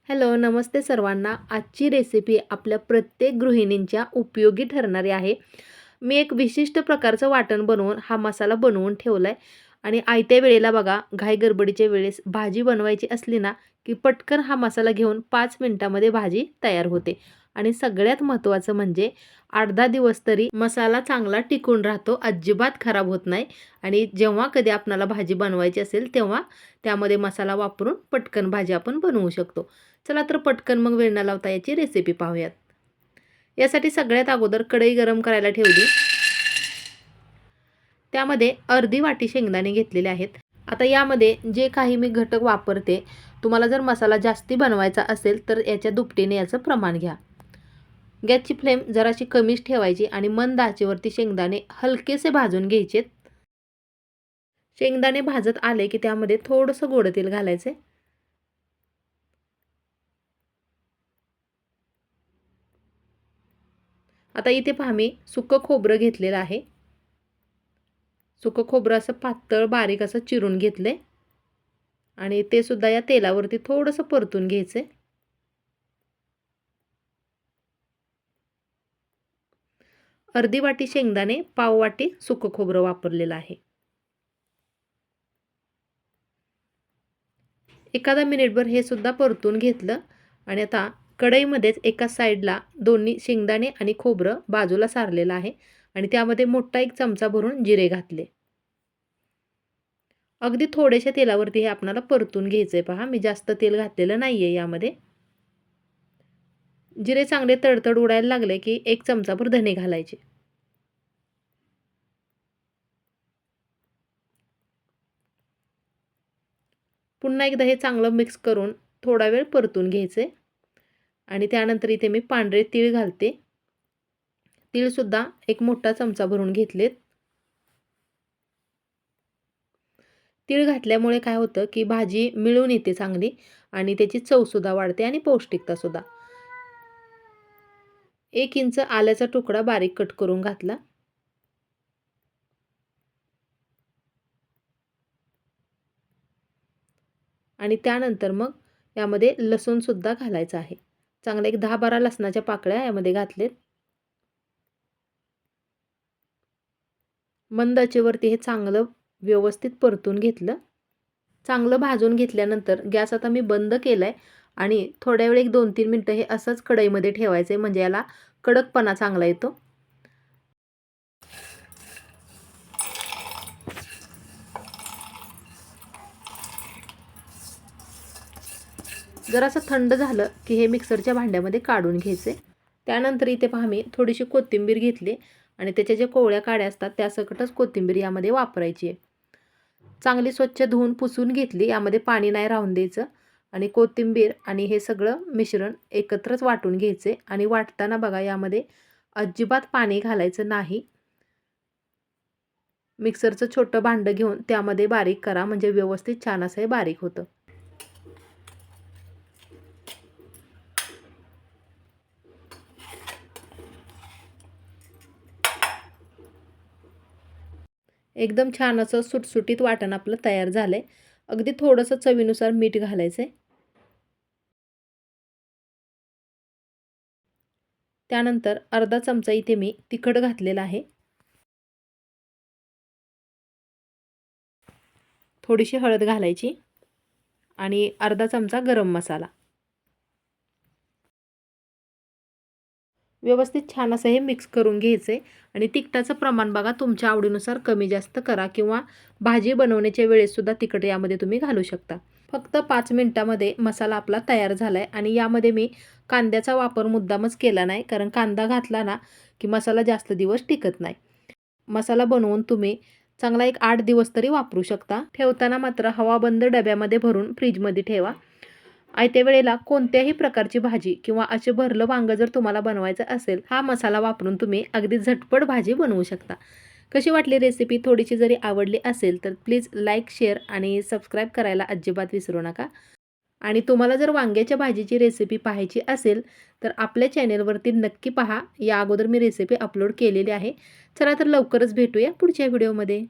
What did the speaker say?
Hello, नमस्ते सर्वांना. आजची recipe आपल्या प्रत्येक गृहिणींच्या उपयोगी ठरणारी आहे. मी एक विशिष्ट प्रकारचं वाटण बनवून हा मसाला बनवून ठेवला आहे आणि आयत्या वेळेला बघा, घाई गडबडीच्या वेळेस भाजी बनवायची असली ना, की पटकन हा मसाला घेऊन 5 मिनिटामध्ये भाजी तयार होते. आणि सगळ्यात महत्त्वाचं म्हणजे 8-10 दिवस तरी मसाला चांगला टिकून राहतो, अजिबात खराब होत नाही. आणि जेव्हा कधी आपल्याला भाजी बनवायची असेल, तेव्हा त्यामध्ये मसाला वापरून पटकन भाजी आपण बनवू शकतो. चला तर पटकन मग वेळ न लावता याची रेसिपी पाहूयात. यासाठी सगळ्यात अगोदर कढई गरम करायला ठेवली. त्यामध्ये अर्धी वाटी शेंगदाणे घेतलेले आहेत. आता यामध्ये जे काही मी घटक वापरते, तुम्हाला जर मसाला जास्ती बनवायचा असेल तर याच्या दुपटीने याचं प्रमाण घ्या. गॅसची फ्लेम जराशी कमीच ठेवायची आणि मंद आचेवरती शेंगदाणे हलकेसे भाजून घ्यायचे. शेंगदाणे भाजत आले की त्यामध्ये थोडंसं गोडं तेल घालायचे. आता इथे पहा, मी सुकं खोबरं घेतलेलं आहे. सुकं खोबरं असं पातळ बारीक असं चिरून घेतले आणि ते सुद्धा या तेलावरती थोडंसं परतून घ्यायचे. अर्धी वाटी शेंगदाणे, पाव वाटी सुकं खोबरं वापरलेलं आहे. एखादा मिनिटभर हे सुद्धा परतून घेतलं आणि आता कढईमध्येच एका साईडला दोन्ही शेंगदाणे आणि खोबरं बाजूला सारलेलं आहे आणि त्यामध्ये मोठा एक चमचा भरून जिरे घातले. अगदी थोड्याशा तेलावरती हे आपल्याला परतून घ्यायचंय. पहा, मी जास्त तेल घातलेलं नाहीये यामध्ये. जिरे चांगले तडतड उडायला लागले की एक चमचाभर धने घालायचे. पुन्हा एकदा हे चांगलं मिक्स करून थोडा वेळ परतून घ्यायचे आणि त्यानंतर इथे मी पांढरे तीळ घालते. तीळसुद्धा एक मोठा चमचा भरून घेतलेत. तीळ घातल्यामुळे काय होतं की भाजी मिळून येते चांगली आणि त्याची चवसुद्धा वाढते आणि पौष्टिकतासुद्धा. 1 इंच आल्याचा तुकडा बारीक कट करून घातला. आणि त्यानंतर मग यामध्ये लसूणसुद्धा घालायचा आहे. चांगल्या एक 10-12 लसणाच्या पाकळ्या यामध्ये घातलेत. मंद आचेवरती हे चांगलं व्यवस्थित परतून घेतलं. चांगलं भाजून घेतल्यानंतर गॅस आता मी बंद केलाय आणि थोड्या वेळ एक 2-3 मिनिटं हे असंच कढईमध्ये ठेवायचं आहे, म्हणजे याला कडकपणा चांगला येतो. जरासं थंड झालं की हे मिक्सरच्या भांड्यामध्ये काढून घ्यायचे. त्यानंतर इथे पहा, मी थोडीशी कोथिंबीर घेतली आणि त्याच्या ज्या कोवळ्या काड्या असतात त्यासकटच कोथिंबीर यामध्ये वापरायची आहे. चांगली स्वच्छ धुवून पुसून घेतली. यामध्ये पाणी नाही राहून द्यायचं आणि कोथिंबीर आणि हे सगळं मिश्रण एकत्रच वाटून घ्यायचे आणि वाटताना बघा, यामध्ये अजिबात पाणी घालायचं नाही. मिक्सरचं छोटं भांडं घेऊन त्यामध्ये बारीक करा, म्हणजे व्यवस्थित छान असं हे बारीक होतं. एकदम छान असं सुटसुटीत वाटण आपलं तयार झालंय. अगदी थोडंसं चवीनुसार मीठ घालायचंय. त्यानंतर अर्धा चमचा इथे मी तिखट घातलेला आहे. थोडीशी हळद घालायची आणि अर्धा चमचा गरम मसाला. व्यवस्थित छान असं हे मिक्स करून घ्यायचं आहे आणि तिखटाचं प्रमाण बघा, तुमच्या आवडीनुसार कमी जास्त करा किंवा भाजी बनवण्याच्या वेळेससुद्धा तिखट यामध्ये तुम्ही घालू शकता. फक्त 5 मिनिटामध्ये मसाला आपला तयार झाला आहे आणि यामध्ये मी कांद्याचा वापर मुद्दामच केला नाही, कारण कांदा घातला ना की मसाला जास्त दिवस टिकत नाही. मसाला बनवून तुम्ही चांगला एक 8 दिवस तरी वापरू शकता. ठेवताना मात्र हवाबंद डब्यामध्ये भरून फ्रीजमध्ये ठेवा. आयत्या वेळेला कोणत्याही प्रकारची भाजी किंवा असे भरलं वांगं जर तुम्हाला बनवायचं असेल, हा मसाला वापरून तुम्ही अगदी झटपट भाजी बनवू शकता. कशी वाटली रेसिपी? थोडीशी जरी आवडली असेल तर प्लीज लाईक, शेअर आणि सबस्क्राईब करायला अजिबात विसरू नका. आणि तुम्हाला जर वांग्याच्या भाजीची रेसिपी पाहायची असेल तर आपल्या चॅनेलवरती नक्की पहा. या अगोदर मी रेसिपी अपलोड केलेली आहे. चला तर लवकरच भेटूया पुढच्या व्हिडिओमध्ये.